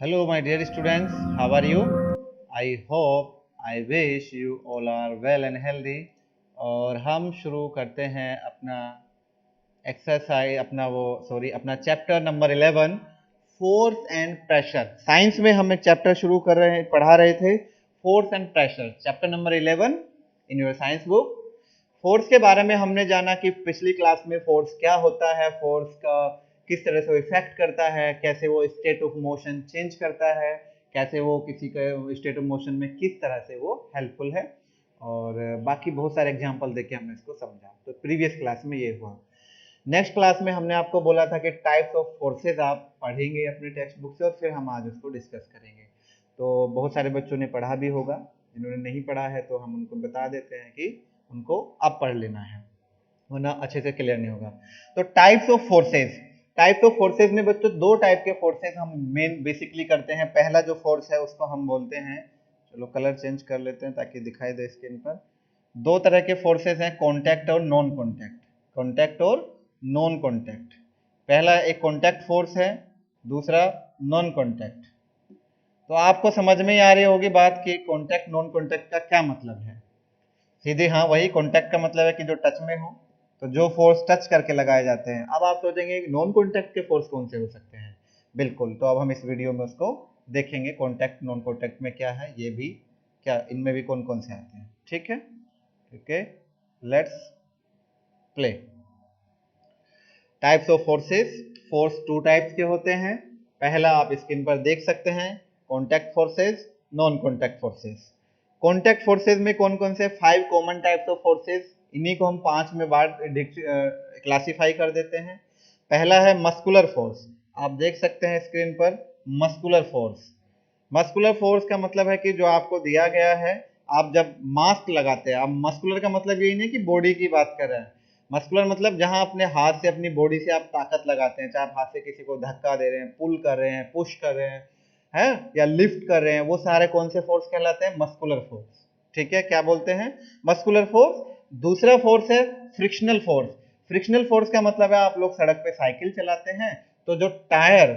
Hello, my dear students. How are you? I wish you all are well and healthy. और हम शुरू करते हैं अपना chapter number 11 force and pressure. Science में हम एक चैप्टर पढ़ा रहे थे force and pressure. Chapter number 11 in your science book. Force के बारे में हमने जाना कि पिछली क्लास में फोर्स क्या होता है, फोर्स का किस तरह से वो इफेक्ट करता है, कैसे वो स्टेट ऑफ मोशन चेंज करता है, कैसे वो किसी का स्टेट ऑफ मोशन में किस तरह से वो हेल्पफुल है, और बाकी बहुत सारे एग्जांपल देके हमने इसको समझा। तो प्रीवियस क्लास में ये हुआ। नेक्स्ट क्लास में हमने आपको बोला था कि टाइप्स ऑफ फोर्सेज आप पढ़ेंगे अपनी टेक्स्ट बुक से, और फिर हम आज उसको डिस्कस करेंगे। तो बहुत सारे बच्चों ने पढ़ा भी होगा, जिन्होंने नहीं पढ़ा है तो हम उनको बता देते हैं कि उनको अब पढ़ लेना है, वरना अच्छे से क्लियर नहीं होगा। तो टाइप्स ऑफ फोर्सेज में बच्चों दो टाइप के फोर्सेज हम मेन बेसिकली करते हैं। पहला जो फोर्स है उसको हम बोलते हैं, चलो कलर चेंज कर लेते हैं ताकि दिखाई दे स्क्रीन पर। दो तरह के फोर्सेज हैं, कॉन्टैक्ट और नॉन कॉन्टैक्ट। कॉन्टैक्ट और नॉन कॉन्टैक्ट। पहला एक कॉन्टैक्ट फोर्स है, दूसरा नॉन कॉन्टैक्ट। तो आपको समझ में ही आ रही होगी बात कि कॉन्टैक्ट नॉन कॉन्टैक्ट का क्या मतलब है। सीधे हाँ, वही कॉन्टैक्ट का मतलब है कि जो टच में हो, तो जो फोर्स टच करके लगाए जाते हैं। अब आप सोचेंगे नॉन कॉन्टैक्ट के फोर्स कौन से हो सकते हैं। बिल्कुल, तो अब हम इस वीडियो में उसको देखेंगे, कॉन्टैक्ट नॉन कॉन्टैक्ट में क्या है, ये भी क्या इनमें भी कौन कौन से आते हैं। ठीक है, okay, let's play. Types of forces. Force two types के होते हैं। पहला आप स्क्रीन पर देख सकते हैं, contact forces, non contact forces. Contact forces में कौन कौन से 5 कॉमन टाइप्स ऑफ फोर्सेस, इन्हीं को हम 5 में बांट क्लासिफाई कर देते हैं। पहला है मस्कुलर फोर्स। आप देख सकते हैं स्क्रीन पर मस्कुलर फोर्स। मस्कुलर फोर्स का मतलब है कि जो आपको दिया गया है, आप जब मास्क लगाते हैं, आप मस्कुलर का मतलब यही नहीं कि बॉडी की बात कर रहे हैं। मस्कुलर मतलब जहां अपने हाथ से, अपनी बॉडी से आप ताकत लगाते हैं, चाहे आप हाथ से किसी को धक्का दे रहे हैं, पुल कर रहे हैं, पुश कर रहे हैं, या लिफ्ट कर रहे हैं, वो सारे कौन से फोर्स कहलाते हैं, मस्कुलर फोर्स। ठीक है, क्या बोलते हैं, मस्कुलर फोर्स। दूसरा फोर्स है फ्रिक्शनल फोर्स। फ्रिक्शनल फोर्स का मतलब है, आप लोग सड़क पे साइकिल चलाते हैं, तो जो टायर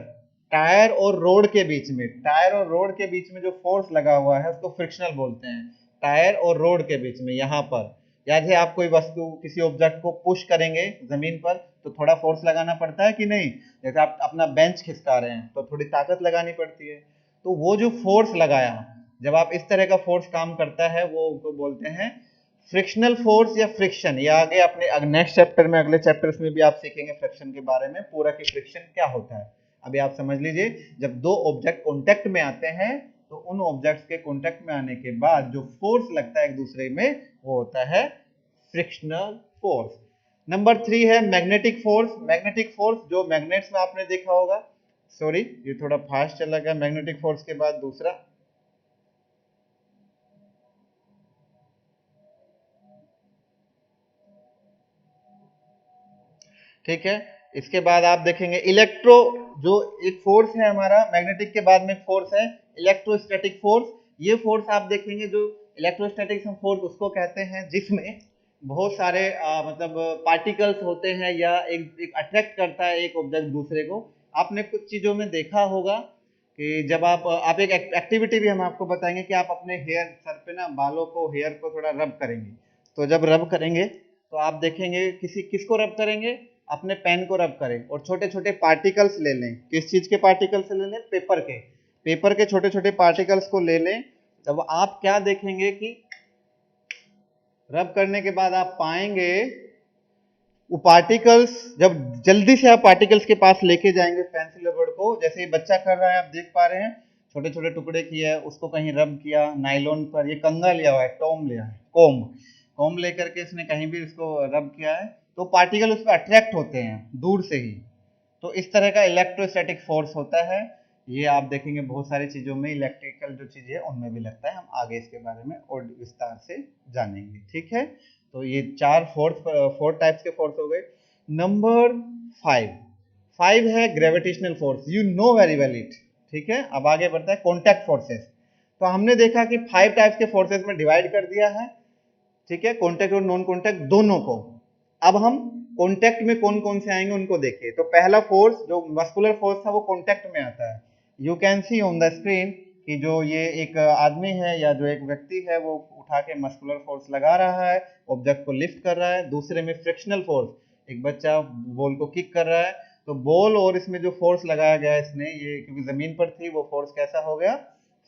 टायर और रोड के बीच में, टायर और रोड के बीच में जो फोर्स लगा हुआ है उसको फ्रिक्शनल बोलते हैं। टायर और रोड के बीच में, यहाँ पर, जैसे आप कोई वस्तु, किसी ऑब्जेक्ट को पुश करेंगे जमीन पर, तो थोड़ा फोर्स लगाना पड़ता है कि नहीं। जैसे आप अपना बेंच खिसका रहे हैं तो थोड़ी ताकत लगानी पड़ती है। तो वो जो फोर्स लगाया, जब आप इस तरह का फोर्स काम करता है, वो उसको बोलते हैं फ्रिक्शनल फोर्स या फ्रिक्शन। या आगे अपने नेक्स्ट चैप्टर में, अगले चैप्टर्स में भी आप सीखेंगे फ्रिक्शन के बारे में, पूरा कि फ्रिक्शन क्या होता है। अभी आप समझ लीजिए, जब दो ऑब्जेक्ट कांटेक्ट में आते हैं, तो उन ऑब्जेक्ट्स के कांटेक्ट में आने के बाद जो फोर्स लगता है एक दूसरे में, वो होता है फ्रिक्शनल फोर्स। नंबर 3 है मैग्नेटिक फोर्स। मैग्नेटिक फोर्स जो मैग्नेट्स में आपने देखा होगा, सॉरी ये थोड़ा फास्ट चला गया। मैग्नेटिक फोर्स के बाद दूसरा, ठीक है, इसके बाद आप देखेंगे इलेक्ट्रो, जो एक फोर्स है हमारा, मैग्नेटिक के बाद में फोर्स है इलेक्ट्रोस्टैटिक फोर्स। ये फोर्स आप देखेंगे, जो इलेक्ट्रोस्टैटिक फोर्स उसको कहते हैं जिसमें बहुत सारे मतलब पार्टिकल्स होते हैं, या एक अट्रैक्ट करता है एक ऑब्जेक्ट दूसरे को। आपने कुछ चीजों में देखा होगा कि जब आप एक एक्टिविटी भी हम आपको बताएंगे कि आप अपने हेयर, सर पे ना बालों को, हेयर को थोड़ा रब करेंगे। तो जब रब करेंगे तो आप देखेंगे, किसको रब करेंगे, अपने पेन को रब करें और छोटे छोटे पार्टिकल्स ले लें। किस चीज के पार्टिकल्स ले लें, पेपर के छोटे छोटे पार्टिकल्स को ले लें। तब आप क्या देखेंगे कि रब करने के बाद आप पाएंगे वो पार्टिकल्स, जब जल्दी से आप पार्टिकल्स के पास लेके जाएंगे पेंसिल रबड़ को, जैसे ये बच्चा कर रहा है, आप देख पा रहे हैं, छोटे छोटे टुकड़े किया है, उसको कहीं रब किया नाइलॉन पर, ये कंगा लिया हुआ है, टॉम लिया है, कोम लेकर के इसने कहीं भी इसको रब किया है, तो पार्टिकल उस पर अट्रैक्ट होते हैं दूर से ही। तो इस तरह का इलेक्ट्रोस्टैटिक फोर्स होता है। ये आप देखेंगे बहुत सारी चीजों में, इलेक्ट्रिकल जो चीजें है उनमें भी लगता है। हम आगे इसके बारे में और विस्तार से जानेंगे। ठीक है, तो ये फोर टाइप्स के फोर्स हो गए। नंबर 5 5 है gravitational force. You know very well it. ठीक है, अब आगे बढ़ता है कॉन्टैक्ट फोर्सेस। तो हमने देखा कि 5 टाइप्स के फोर्सेस में डिवाइड कर दिया है। ठीक है, कॉन्टैक्ट और नॉन कॉन्टैक्ट दोनों को। अब हम कॉन्टैक्ट में कौन कौन से आएंगे उनको देखिए। तो पहला फोर्स जो मस्कुलर फोर्स था वो कॉन्टैक्ट में आता है। You can see on the screen कि जो ये एक आदमी है या जो एक व्यक्ति है वो उठा के मस्कुलर फोर्स लगा रहा है, ऑब्जेक्ट को लिफ्ट कर रहा है। दूसरे में फ्रिक्शनल फोर्स, एक बच्चा बॉल को किक कर रहा है, तो बॉल और इसमें जो फोर्स लगाया गया है इसने, ये क्योंकि जमीन पर थी, वो फोर्स कैसा हो गया,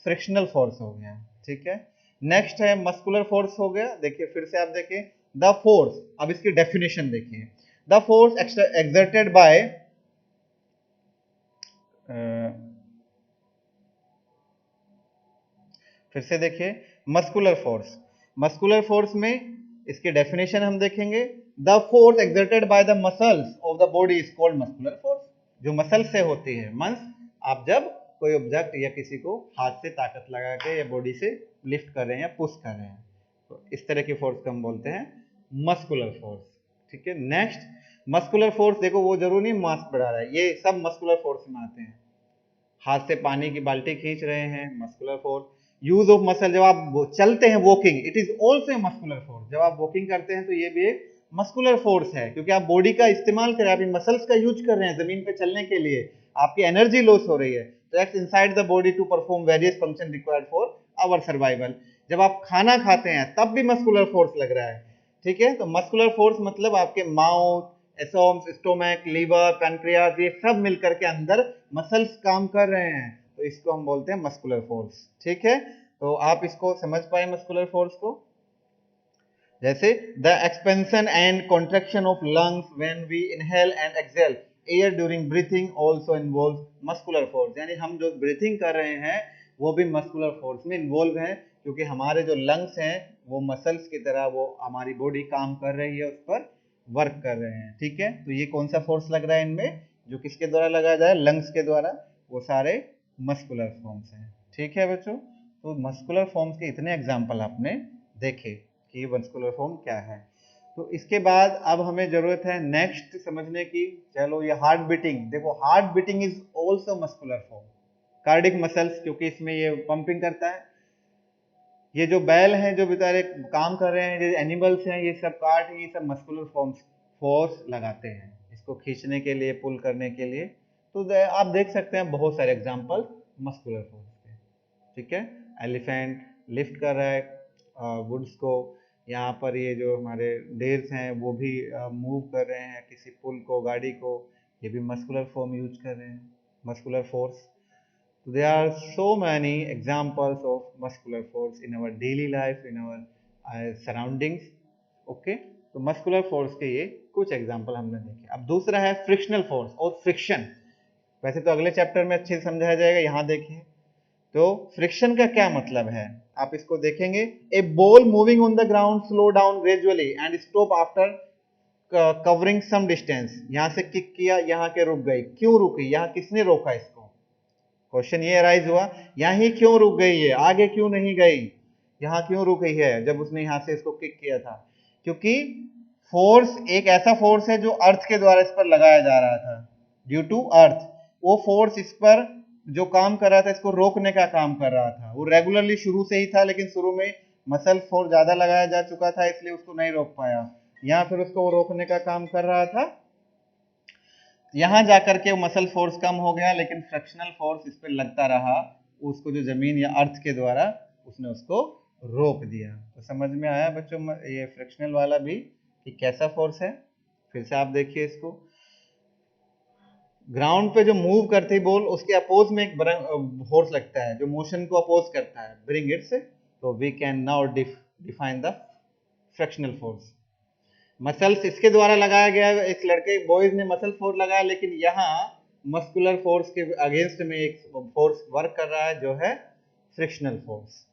फ्रिक्शनल फोर्स हो गया। ठीक है, नेक्स्ट है मस्कुलर फोर्स हो गया। देखिए फिर से आप देखिए द फोर्स, अब इसकी डेफिनेशन देखिए, द फोर्स एक्सर्टेड बाय, फिर से देखिए मस्कुलर फोर्स, मस्कुलर फोर्स में इसके डेफिनेशन हम देखेंगे, the force exerted by the muscles of the body is called muscular force, जो मसल से होती है। मंस आप जब कोई ऑब्जेक्ट या किसी को हाथ से ताकत लगा के या बॉडी से लिफ्ट कर रहे हैं या पुश कर रहे हैं, तो इस तरह की फोर्स को हम बोलते हैं मस्कुलर फोर्स। ठीक है, नेक्स्ट मस्कुलर फोर्स, देखो वो जरूरी नहीं मास बढ़ा रहा है, ये सब मस्कुलर फोर्स में आते हैं। हाथ से पानी की बाल्टी खींच रहे हैं, muscular force. Use of muscle, जब आप चलते हैं walking, it is also muscular force, जब आप वॉकिंग करते हैं तो ये भी एक मस्कुलर फोर्स है, क्योंकि आप बॉडी का इस्तेमाल कर रहे हैं, आप इन मसल्स का यूज कर रहे हैं जमीन पे चलने के लिए, आपकी एनर्जी लॉस हो रही है, तो act inside the body to perform various function required for our survival. जब आप खाना खाते हैं तब भी मस्कुलर फोर्स लग रहा है। ठीक है, तो मस्कुलर फोर्स मतलब आपके माउथ, एसोम्स, स्टोमक, लीवर, पैनक्रियाज, ये सब मिलकर के अंदर मसल्स काम कर रहे हैं, तो इसको हम बोलते हैं मस्कुलर फोर्स। ठीक है, तो आप इसको समझ पाए मस्कुलर फोर्स को। जैसे the expansion and contraction of lungs when we inhale and exhale air during breathing also involve muscular force, यानी हम जो ब्रीथिंग कर रहे हैं वो भी मस्कुलर फोर्स में इन्वॉल्व है, क्योंकि हमारे जो लंग्स हैं वो मसल्स की तरह वो हमारी बॉडी काम कर रही है, उस पर वर्क कर रहे हैं। ठीक है, तो ये कौन सा फोर्स लग रहा है इनमें, जो किसके द्वारा लगाया जाए, लंग्स के द्वारा, वो सारे मस्कुलर फॉर्म्स हैं। ठीक है बच्चों, तो मस्कुलर फॉर्म्स के इतने एग्जाम्पल आपने देखे कि मस्कुलर फॉर्म क्या है। तो इसके बाद अब हमें जरूरत है नेक्स्ट समझने की, चलो ये हार्ट बीटिंग, देखो heart beating is also muscular form, cardiac muscles, क्योंकि इसमें ये पंपिंग करता है। ये जो बैल हैं जो बेचारे काम कर रहे हैं, जो एनिमल्स हैं, ये सब काट, ये सब मस्कुलर फोर्स लगाते हैं इसको खींचने के लिए, पुल करने के लिए। तो आप देख सकते हैं बहुत सारे एग्जांपल मस्कुलर फोर्स के। ठीक है, एलिफेंट लिफ्ट कर रहा है वुड्स को, यहाँ पर ये जो हमारे डेयर्स हैं वो भी मूव कर रहे हैं किसी पुल को, गाड़ी को, ये भी मस्कुलर फॉर्म यूज कर रहे हैं, muscular force. There are so many examples of muscular force in our daily life, in our surroundings. Okay, तो मस्कुलर फोर्स के ये कुछ एग्जाम्पल हमने देखे। अब दूसरा है फ्रिक्शनल फोर्स और फ्रिक्शन, वैसे तो अगले चैप्टर में अच्छे से समझाया जाएगा, यहाँ देखिए। तो फ्रिक्शन का क्या मतलब है, आप इसको देखेंगे, a ball moving on the ground slow down gradually and stop after covering some distance, यहाँ से किक किया, यहाँ के रुक गई, क्यों रुकी, यहाँ किसने रोका इसको, क्वेश्चन ये अराइज हुआ, यहाँ ही क्यों रुक गई है, आगे क्यों नहीं गई, यहाँ क्यों रुक गई है जब उसने यहाँ से इसको किक किया था, क्योंकि फोर्स एक ऐसा फोर्स है जो अर्थ के द्वारा इस पर लगाया जा रहा था, ड्यू टू अर्थ। वो फोर्स इस पर जो काम कर रहा था, इसको रोकने का काम कर रहा था, वो रेगुलरली शुरू से ही था, लेकिन शुरू में मसल फोर्स ज्यादा लगाया जा चुका था, इसलिए उसको नहीं रोक पाया, यहाँ फिर उसको रोकने का काम कर रहा था, यहां जाकर के मसल फोर्स कम हो गया, लेकिन फ्रिक्शनल फोर्स इस पर लगता रहा, उसको जो जमीन या अर्थ के द्वारा उसने उसको रोक दिया। तो समझ में आया बच्चों ये फ्रिक्शनल वाला भी कि कैसा फोर्स है। फिर से आप देखिए इसको, ग्राउंड पे जो मूव करती बॉल, उसके अपोज में एक फोर्स लगता है जो मोशन को अपोज करता है, ब्रिंग इट्स, तो we can now define the frictional force. Muscles इसके द्वारा लगाया गया, एक लड़के बॉयज ने मसल फोर्स लगाया, लेकिन यहाँ मस्कुलर फोर्स के अगेंस्ट में एक फोर्स वर्क कर रहा है जो है फ्रिक्शनल फोर्स।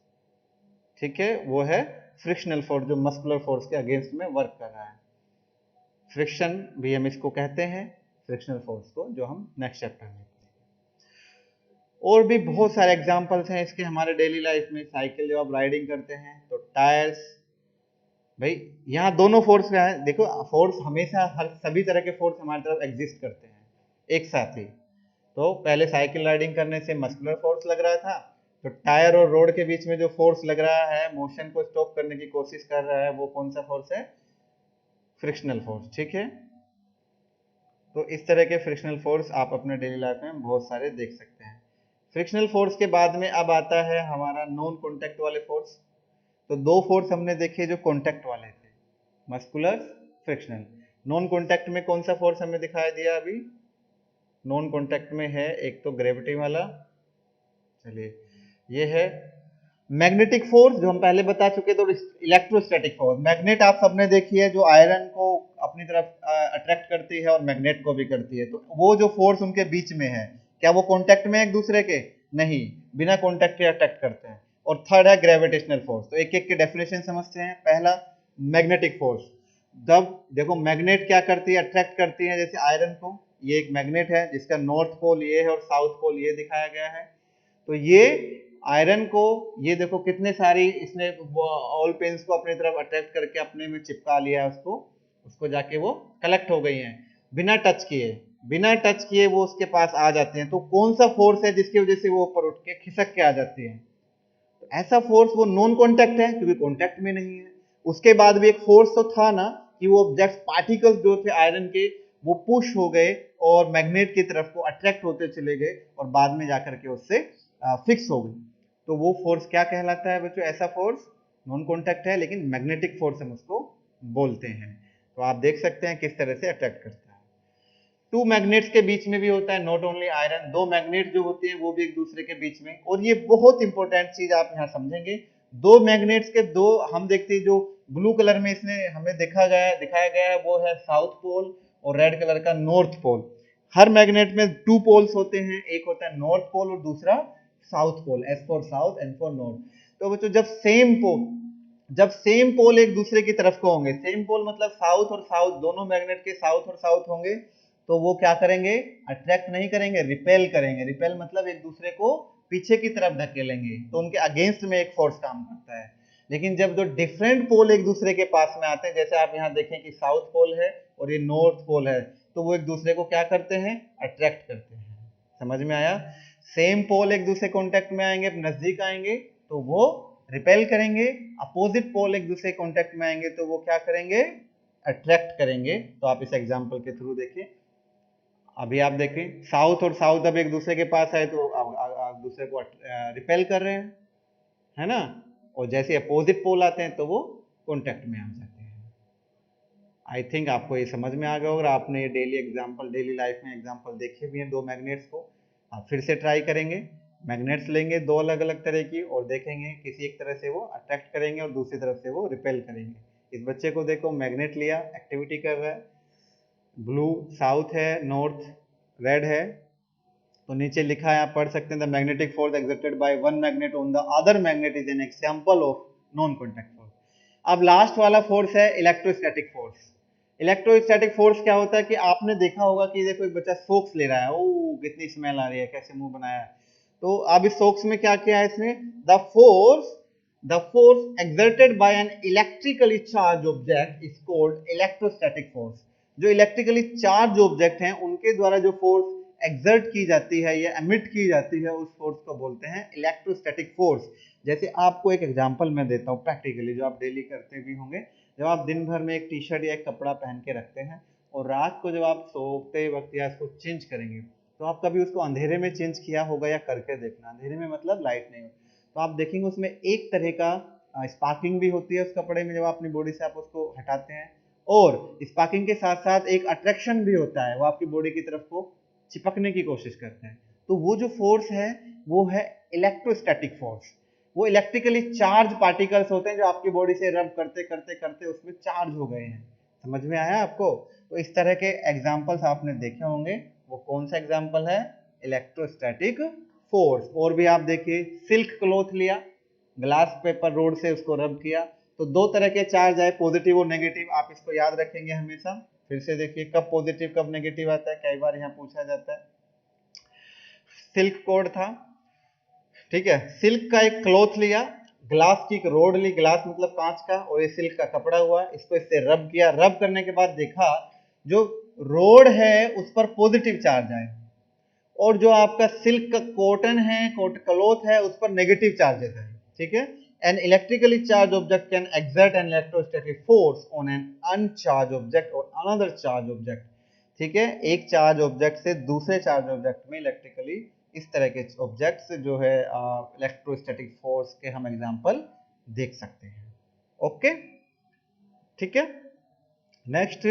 ठीक है, वो है फ्रिक्शनल फोर्स जो मस्कुलर फोर्स के अगेंस्ट में वर्क कर रहा है। फ्रिक्शन भी हम इसको कहते हैं, फ्रिक्शनल फोर्स को, जो हम नेक्स्ट चैप्टर में। और भी बहुत सारे एग्जांपल्स हैं इसके हमारे डेली लाइफ में। साइकिल जब आप राइडिंग करते हैं तो टायर्स, भाई यहाँ दोनों फोर्स का है, देखो फोर्स हमेशा हर सभी तरह के फोर्स हमारी तरफ एग्जिस्ट करते हैं एक साथ ही। तो पहले साइकिल राइडिंग करने से मस्कुलर फोर्स लग रहा था, तो टायर और रोड के बीच में जो फोर्स लग रहा है, मोशन को स्टॉप करने की कोशिश कर रहा है, वो कौन सा फोर्स है, फ्रिक्शनल फोर्स। ठीक है, तो इस तरह के फ्रिक्शनल फोर्स आप अपने डेली लाइफ में बहुत सारे देख सकते हैं। फ्रिक्शनल फोर्स के बाद में अब आता है हमारा नॉन कॉन्टैक्ट वाले फोर्स। तो दो फोर्स हमने देखे जो कॉन्टैक्ट वाले थे, मस्कुलर, फ्रिक्शनल। नॉन कॉन्टैक्ट में कौन सा फोर्स हमें दिखाई दिया अभी? नॉन कॉन्टैक्ट में है एक तो ग्रेविटी वाला, चलिए ये है मैग्नेटिक फोर्स जो हम पहले बता चुके, तो इलेक्ट्रोस्टैटिक फोर्स। मैग्नेट आप सबने देखी है जो आयरन को अपनी तरफ अट्रैक्ट करती है और मैग्नेट को भी करती है, तो वो जो फोर्स उनके बीच में है, क्या वो कॉन्टैक्ट में एक दूसरे के? नहीं, बिना कॉन्टैक्ट के अट्रैक्ट करते हैं। और थर्ड है ग्रेविटेशनल फोर्स। तो एक एक के डेफिनेशन समझते हैं। पहला मैग्नेटिक फोर्स, जब देखो मैग्नेट क्या करती है, अट्रैक्ट करती है, जैसे आयरन को, ये एक मैग्नेट है जिसका नॉर्थ पोल ये है और साउथ पोल ये दिखाया गया है। तो ये आयरन को, ये देखो कितने सारी इसने ऑल पेन्स को अपनी तरफ अट्रैक्ट करके अपने में चिपका लिया है, उसको उसको जाके वो कलेक्ट हो गई हैं बिना टच किए। बिना टच किए वो उसके पास आ जाते हैं। तो कौन सा फोर्स है जिसकी वजह से वो ऊपर उठ के खिसक के आ जाती है? तो ऐसा फोर्स वो नॉन कॉन्टैक्ट है क्योंकि कॉन्टैक्ट में नहीं है। उसके बाद भी एक फोर्स तो था ना कि वो ऑब्जेक्ट पार्टिकल्स जो थे आयरन के वो पुश हो गए और मैग्नेट की तरफ को अट्रैक्ट होते चले गए और बाद में जाकर के उससे फिक्स हो गई। तो वो फोर्स क्या कहलाता है बच्चों? ऐसा फोर्स नॉन कॉन्टैक्ट है लेकिन मैग्नेटिक फोर्स हम उसको बोलते हैं। तो आप देख सकते हैं किस तरह से अट्रैक्ट करता है। टू मैग्नेट्स के बीच में भी होता है, नॉट ओनली आयरन। दो मैग्नेट जो होते हैं वो भी एक दूसरे के बीच में। और ये बहुत इंपॉर्टेंट चीज आप यहाँ समझेंगे, दो मैग्नेट्स के दो, हम देखते हैं जो ब्लू कलर में इसने हमें दिखाया गया है वो है साउथ पोल और रेड कलर का नॉर्थ पोल। हर मैग्नेट में टू पोल्स होते हैं, एक होता है नॉर्थ पोल और दूसरा south pole, S for south N for north. तो बच्चों जब सेम पोल एक दूसरे की तरफ को होंगे, सेम पोल मतलब साउथ और साउथ, दोनों मैग्नेट के साउथ और साउथ होंगे, तो वो क्या करेंगे? अट्रैक्ट नहीं करेंगे, रिपेल करेंगे। रिपेल मतलब एक दूसरे को पीछे की तरफ धकेलेंगे, तो उनके अगेंस्ट में एक फोर्स काम करता है। लेकिन जब दो डिफरेंट पोल एक दूसरे के पास में आते हैं, जैसे आप यहाँ देखें कि साउथ पोल है और ये नॉर्थ पोल है, तो वो एक दूसरे को क्या करते हैं? अट्रैक्ट करते हैं। समझ में आया? सेम पोल एक दूसरे कॉन्टेक्ट में आएंगे, नजदीक आएंगे तो वो रिपेल करेंगे। अपोजिट पोल एक दूसरे कॉन्टेक्ट में आएंगे तो वो क्या करेंगे? अट्रैक्ट करेंगे। तो आप इस एग्जांपल के थ्रू देखिए। अभी आप देखें साउथ और साउथ अब एक दूसरे के पास आए तो आप दूसरे को रिपेल कर रहे हैं, है ना? और जैसे अपोजिट पोल आते हैं तो वो कॉन्टेक्ट में आ जाते हैं। आई थिंक आपको ये समझ में आ गया होगा। आपने ये डेली लाइफ में एग्जांपल देखे भी हैं दो मैग्नेट्स को। आप फिर से ट्राई करेंगे। मैग्नेट्स लेंगे दो अलग अलग तरह की और देखेंगे किसी एक तरह से वो अट्रैक्ट करेंगे और दूसरी तरफ से वो रिपेल करेंगे। इस बच्चे को देखो, मैग्नेट लिया, एक्टिविटी कर रहा है, ब्लू साउथ है, नॉर्थ रेड है, तो नीचे लिखा है, आप पढ़ सकते हैं, the magnetic force exerted by one magnet on the other magnet is an example of non contact force. अब लास्ट वाला फोर्स है इलेक्ट्रोस्टैटिक फोर्स। इलेक्ट्रोस्टैटिक फोर्स क्या होता है कि आपने देखा होगा कि देखो एक बच्चा सोक्स ले रहा है, ओ कितनी स्मेल आ रही है, कैसे मुंह बनाया है। तो अब इस सोक्स में क्या किया है इसने? The force exerted by an electrically charged object is called electrostatic force। जो इलेक्ट्रिकली चार्ज ऑब्जेक्ट हैं उनके द्वारा जो फोर्स एक्सर्ट की जाती है या एमिट की जाती है, उस फोर्स को बोलते हैं इलेक्ट्रोस्टैटिक फोर्स। जैसे आपको एक एग्जांपल मैं देता हूँ प्रैक्टिकली, जो आप डेली करते भी होंगे। जब आप दिन भर में एक टी शर्ट या एक कपड़ा पहन के रखते हैं और रात को जब आप सोते वक्त या इसको चेंज करेंगे, तो आप कभी उसको अंधेरे में चेंज किया होगा या करके देखना। अंधेरे में मतलब लाइट नहीं हो, तो आप देखेंगे उसमें एक तरह का स्पार्किंग भी होती है उस कपड़े में जब अपनी बॉडी से आप उसको हटाते हैं, और स्पार्किंग के साथ साथ एक अट्रैक्शन भी होता है, वो आपकी बॉडी की तरफ को चिपकने की कोशिश करते हैं। तो वो जो फोर्स है वो है इलेक्ट्रोस्टैटिक फोर्स। वो इलेक्ट्रिकली चार्ज पार्टिकल्स होते हैं जो आपकी बॉडी से रब करते करते करते उसमें चार्ज हो गए हैं। समझ में आया आपको? तो इस तरह के एग्जाम्पल्स आपने देखे होंगे। वो कौन सा एग्जाम्पल है? Electrostatic force. और भी आप देखिए, सिल्क क्लॉथ लिया, ग्लास पेपर रोड से उसको रब किया, तो दो तरह के चार्ज आए, पॉजिटिव और नेगेटिव। आप इसको याद रखेंगे हमेशा। फिर से देखिए कब पॉजिटिव कब नेगेटिव आता है, कई बार यहाँ पूछा जाता है। सिल्क कोड था, ठीक है, सिल्क का एक क्लॉथ लिया, ग्लास की एक रोड ली, ग्लास मतलब कांच का, और ये सिल्क का कपड़ा हुआ, इसको इससे रब किया। रब करने के बाद देखा जो रोड है उस पर पॉजिटिव चार्ज आए, और जो आपका सिल्क का कॉटन है, क्लॉथ है, उस पर नेगेटिव चार्जेस है। ठीक है, an electrically charge object can exert an electrostatic force on an uncharge object और अनदर चार्ज ऑब्जेक्ट। ठीक है, एक चार्ज ऑब्जेक्ट से दूसरे चार्ज ऑब्जेक्ट में इलेक्ट्रिकली इस तरह के ऑब्जेक्ट्स जो है इलेक्ट्रोस्टैटिक फोर्स के हम एग्जांपल देख सकते हैं। ओके, ठीक है। नेक्स्ट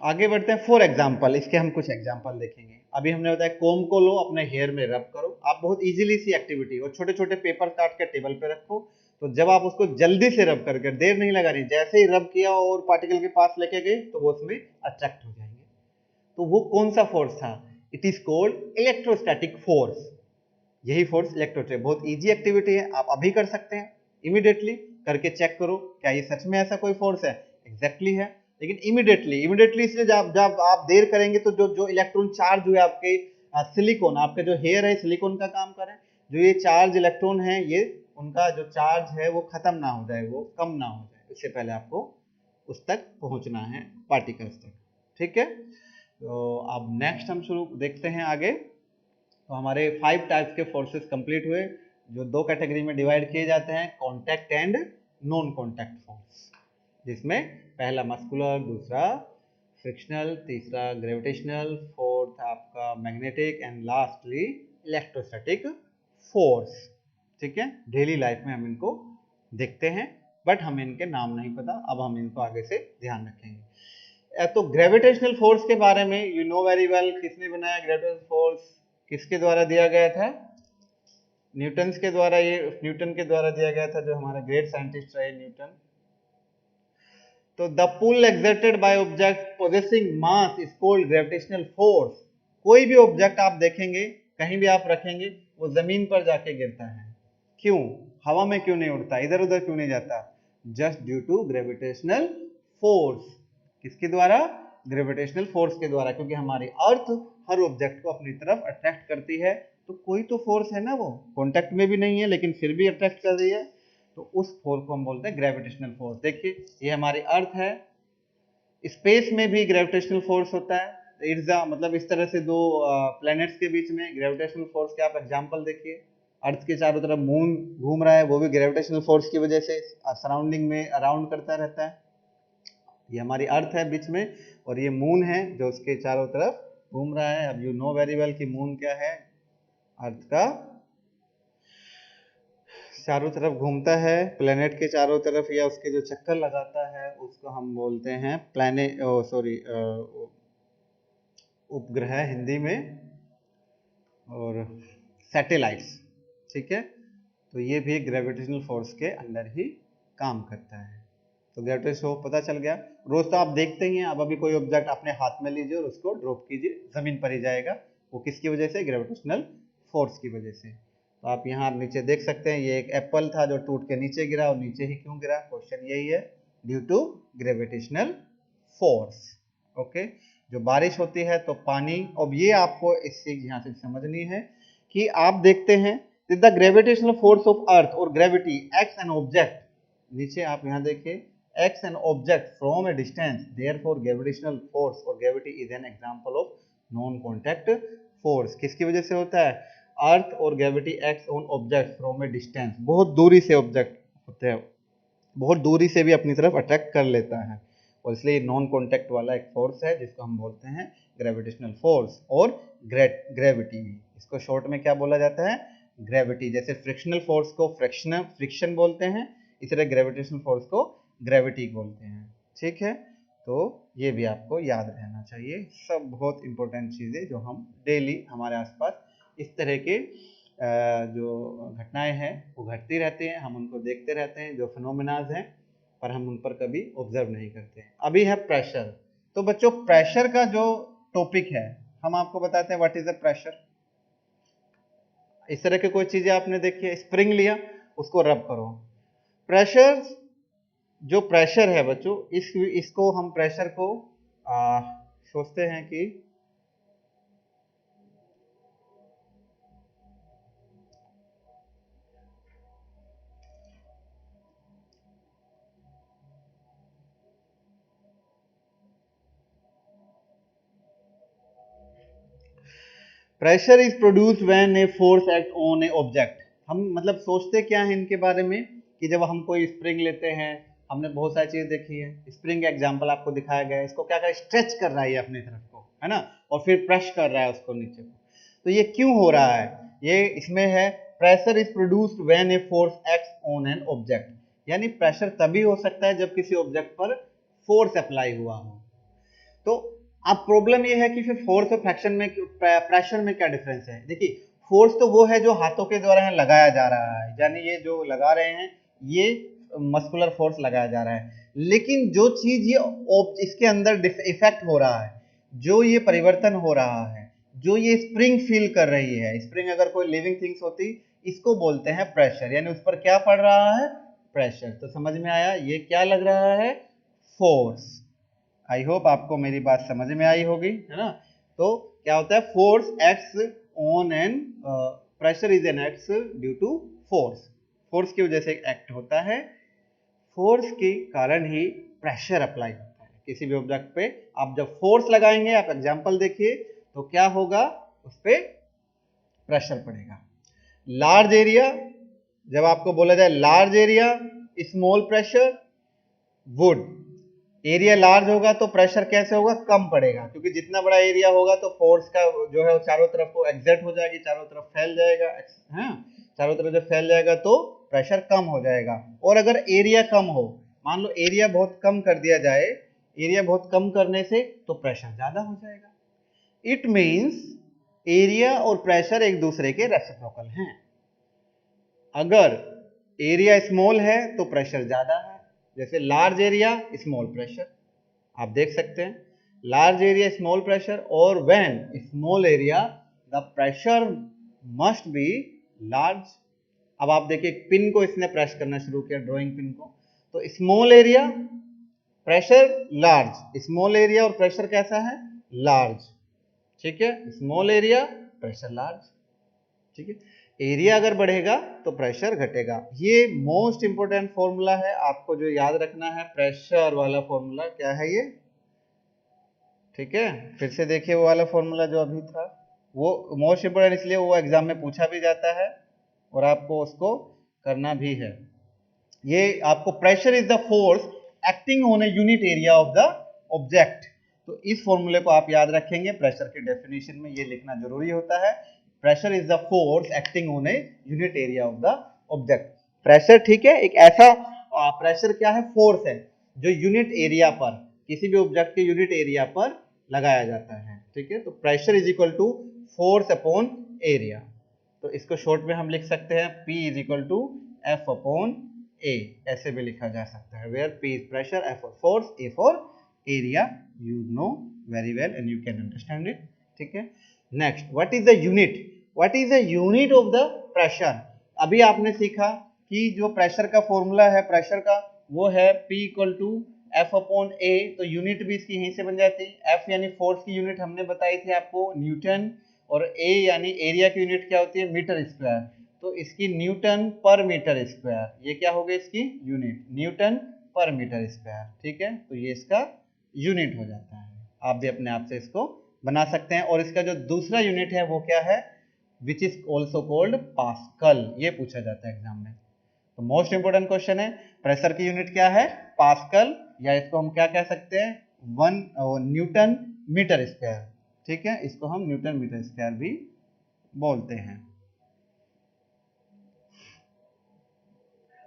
आगे बढ़ते हैं। फॉर एग्जांपल, इसके हम कुछ एग्जांपल देखेंगे। अभी हमने बताया कोम को लो, अपने हेयर में रब करो। आप बहुत इजीली सी एक्टिविटी, और छोटे छोटे पेपर काट के टेबल पे रखो, तो जब आप उसको जल्दी से रब करके, देर नहीं लगानी, जैसे ही रब किया और पार्टिकल के पास लेके गए तो वो उसमें अट्रैक्ट हो जाएंगे। तो वो कौन सा फोर्स था? It is called electrostatic force. यही फोर्स इलेक्ट्रोस्टैटिक, बहुत इजी एक्टिविटी है, आप अभी कर सकते हैं। इमीडिएटली करके चेक करो क्या ये सच में ऐसा कोई फोर्स है। एग्जैक्टली है, लेकिन इमीडिएटली इसलिए जब आप देर करेंगे तो जो इलेक्ट्रॉन चार्ज हुए आपके सिलिकॉन, आपके जो हेयर है सिलिकॉन का काम करें, जो ये चार्ज इलेक्ट्रॉन है, ये उनका जो चार्ज है वो खत्म ना हो जाए, वो कम ना हो जाए, इससे पहले आपको उस तक पहुंचना है, पार्टिकल्स तक। ठीक है, तो अब नेक्स्ट हम शुरू देखते हैं आगे। तो हमारे 5 टाइप्स के फोर्सेस कंप्लीट हुए, जो 2 कैटेगरी में डिवाइड किए जाते हैं, contact and non contact force, जिसमें पहला मस्कुलर, दूसरा फ्रिक्शनल, तीसरा ग्रेविटेशनल, फोर्थ आपका magnetic and lastly electrostatic force. ठीक है, डेली लाइफ में हम इनको देखते हैं, बट हमें इनके नाम नहीं पता, अब हम इनको आगे से ध्यान रखेंगे। तो ग्रेविटेशनल फोर्स के बारे में यू नो वेरी वेल, किसने बनाया ग्रेविटेशनल फोर्स, किसके द्वारा दिया गया था? न्यूटन के द्वारा। ये न्यूटन के द्वारा दिया गया था, जो हमारा ग्रेट साइंटिस्ट रहे न्यूटन। तो the pull exerted by object possessing mass is called gravitational force. कोई भी ऑब्जेक्ट आप देखेंगे, कहीं भी आप रखेंगे, वो जमीन पर जाके गिरता है। क्यों? हवा में क्यों नहीं उड़ता, इधर उधर क्यों नहीं जाता? Just due to gravitational force. किसके द्वारा? ग्रेविटेशनल फोर्स के द्वारा, क्योंकि हमारी अर्थ हर ऑब्जेक्ट को अपनी तरफ अट्रैक्ट करती है, तो कोई तो फोर्स है ना, वो कॉन्टेक्ट में भी नहीं है लेकिन फिर भी अट्रैक्ट कर रही है, तो उस फोर्स को हम बोलते हैं ग्रेविटेशनल फोर्स। देखिए, ये हमारी अर्थ है, स्पेस में भी ग्रेविटेशनल फोर्स होता है। इर्जा मतलब इस तरह से दो प्लैनेट्स के बीच में ग्रेविटेशनल फोर्स के आप एग्जांपल देखिए। अर्थ के चारों तरफ मून घूम रहा है, वो भी ग्रेविटेशनल फोर्स की वजह से सराउंडिंग में अराउंड करता रहता है। ये हमारी अर्थ है बीच में, और ये मून है जो उसके चारों तरफ घूम रहा है। अब यू नो वेरी वेल कि मून क्या है, अर्थ का चारों तरफ घूमता है, प्लेनेट के चारों तरफ, या उसके जो चक्कर लगाता है उसको हम बोलते हैं उपग्रह हिंदी में, और सैटेलाइट्स। ठीक है, तो ये भी ग्रेविटेशनल फोर्स के अंडर ही काम करता है। तो ग्रेविटेशनल फोर्स पता चल गया। रोज तो आप देखते ही हैं, अब अभी कोई ऑब्जेक्ट अपने हाथ में लीजिए और उसको ड्रॉप कीजिए, जमीन पर ही जाएगा। वो किसकी वजह से? ग्रेविटेशनल फोर्स की वजह से। तो आप यहाँ नीचे देख सकते हैं, ये एक एप्पल था जो टूट के नीचे गिरा, और नीचे ही क्यों गिरा? क्वेश्चन यही है, due to gravitational force. Okay, जो बारिश होती है तो पानी, अब ये आपको इस चीज यहाँ से समझनी है कि आप देखते हैं the gravitational force of earth और ग्रेविटी एक्स एन ऑब्जेक्ट, नीचे आप यहाँ देखिए, acts an object from a distance, therefore gravitational force और gravity is an example of non contact force. किसकी वजह से होता है? अर्थ और gravity acts on object from a distance, बहुत दूरी से ऑब्जेक्ट होते हैं, बहुत दूरी से भी अपनी तरफ अट्रैक्ट कर लेता है, और इसलिए नॉन कॉन्टैक्ट वाला एक फोर्स है जिसको हम बोलते हैं ग्रेविटेशनल फोर्स। और ग्रेविटी भी, इसको शॉर्ट में क्या बोला जाता है? ग्रेविटी। जैसे फ्रिक्शनल फोर्स को फ्रिक्शन बोलते हैं, इसी तरह ग्रेविटेशनल फोर्स को ग्रेविटी बोलते हैं। ठीक है, तो ये भी आपको याद रहना चाहिए। सब बहुत इंपॉर्टेंट चीज़ें जो हम डेली हमारे आसपास इस तरह के जो घटनाएं हैं वो घटती रहती हैं, हम उनको देखते रहते हैं, जो फिनोमेनाज हैं, पर हम उन पर कभी ऑब्जर्व नहीं करते हैं। अभी है प्रेशर। तो बच्चों, प्रेशर का जो टॉपिक है, हम आपको बताते हैं व्हाट इज द प्रेशर। इस तरह के कोई चीजें आपने देखी है, स्प्रिंग लिया, उसको रब करो। प्रेशर, जो प्रेशर है बच्चों, इसको हम प्रेशर को सोचते हैं कि pressure is produced when a force act on A object. हम मतलब सोचते क्या है इनके बारे में, कि जब हम कोई स्प्रिंग लेते हैं, हमने बहुत सारी चीजें देखी है, स्प्रिंग का एग्जांपल आपको दिखाया गया है, इसको क्या कर स्ट्रेच कर रहा है अपनी तरफ को, है ना, और फिर प्रेस कर रहा है उसको नीचे को। तो ये क्यों हो रहा है? ये इसमें है pressure is produced when a force acts on an object, यानी प्रेशर तभी हो सकता है जब किसी ऑब्जेक्ट पर फोर्स अप्लाई हुआ हो। तो अब प्रॉब्लम ये है कि फिर फोर्स और फ्रैक्शन में प्रेशर में क्या डिफरेंस है? देखिए फोर्स तो वो है जो हाथों के द्वारा लगाया जा रहा है, यानी ये जो लगा रहे हैं ये मस्कुलर फोर्स लगाया जा रहा है, लेकिन जो चीज ये इसके अंदर इफेक्ट हो रहा है, जो ये परिवर्तन हो रहा है, जो ये स्प्रिंग फील कर रही है, स्प्रिंग अगर कोई लिविंग थिंग्स होती इसको बोलते हैं प्रेशर, यानी उस पर क्या पड़ रहा है? प्रेशर। तो समझ में आया ये क्या लग रहा है? फोर्स। आई होप आपको मेरी बात समझ में आई होगी, है ना। तो क्या होता है? Force acts on an pressure is an acts due to force, force की वजह से एक्ट होता है, फोर्स के कारण ही प्रेशर अप्लाई होता है किसी भी ऑब्जेक्ट पे। आप जब फोर्स लगाएंगे, आप एग्जांपल देखिए, तो क्या होगा? उस पे प्रेशर पड़ेगा। लार्ज एरिया, जब आपको बोला जाए large area small pressure, would area large होगा तो प्रेशर कैसे होगा? कम पड़ेगा, क्योंकि जितना बड़ा एरिया होगा तो फोर्स का जो है वो चारों तरफ को एग्जर्ट हो जाएगी, चारों तरफ फैल जाएगा, है चारों तरफ जब फैल जाएगा तो प्रेशर कम हो जाएगा। और अगर एरिया कम हो, मान लो एरिया बहुत कम कर दिया जाए, एरिया बहुत कम करने से तो प्रेशर ज्यादा हो जाएगा। इट मीन्स एरिया और प्रेशर एक दूसरे के रेसिप्रोकल हैं। अगर एरिया स्मॉल है तो प्रेशर ज्यादा है, जैसे लार्ज एरिया स्मॉल प्रेशर, आप देख सकते हैं लार्ज एरिया स्मॉल प्रेशर, और when small area the pressure must be large. अब आप देखिए पिन को इसने प्रेस करना शुरू किया, ड्राइंग पिन को, तो small area pressure large, small area और प्रेशर कैसा है? लार्ज, ठीक है, स्मॉल एरिया प्रेशर लार्ज, ठीक है। एरिया अगर बढ़ेगा तो प्रेशर घटेगा। ये मोस्ट इंपोर्टेंट फॉर्मूला है, आपको जो याद रखना है, प्रेशर वाला फॉर्मूला क्या है ये, ठीक है। फिर से देखिए वो वाला फॉर्मूला जो अभी था, वो मोस्ट इंपोर्टेंट इसलिए वो एग्जाम में पूछा भी जाता है और आपको उसको करना भी है। ये आपको pressure is the force acting on a unit area of the object, तो इस फॉर्मूले को आप याद रखेंगे। प्रेशर के डेफिनेशन में ये लिखना जरूरी होता है, pressure is the force acting on a unit area of the object. Pressure, ठीक है, एक ऐसा प्रेशर क्या है? फोर्स है जो यूनिट एरिया पर, किसी भी ऑब्जेक्ट के यूनिट एरिया पर लगाया जाता है, ठीक है। तो pressure is equal to force upon area, तो इसको शॉर्ट में हम लिख सकते हैं P is equal to F upon A, ऐसे भी लिखा जा सकता है, where P is pressure, F for force, A for area. You know very well and you can understand it, ठीक है। Next, what is the unit? What is the unit of the pressure? अभी आपने सीखा कि जो pressure का formula है pressure का, वो है P equal to F upon A, तो यूनिट भी इसकी यहीं से बन जाती है। F यानी फोर्स की यूनिट हमने बताई थी आपको, न्यूटन, और A यानी एरिया की यूनिट क्या होती है? मीटर स्क्वायर, तो इसकी न्यूटन पर मीटर स्क्वायर, ये क्या हो गई इसकी यूनिट? न्यूटन पर मीटर स्क्वायर, ठीक है। तो ये इसका यूनिट हो जाता है, आप भी अपने आप से इसको बना सकते हैं। और इसका जो दूसरा यूनिट है वो क्या है? Which is also called pascal, ये पूछा जाता है एग्जाम में। तो मोस्ट इंपोर्टेंट क्वेश्चन है, प्रेशर की यूनिट क्या है? पास्कल, या इसको हम क्या कह सकते हैं? न्यूटन मीटर स्क्वायर, ठीक है, इसको हम न्यूटन मीटर स्क्वायर भी बोलते हैं।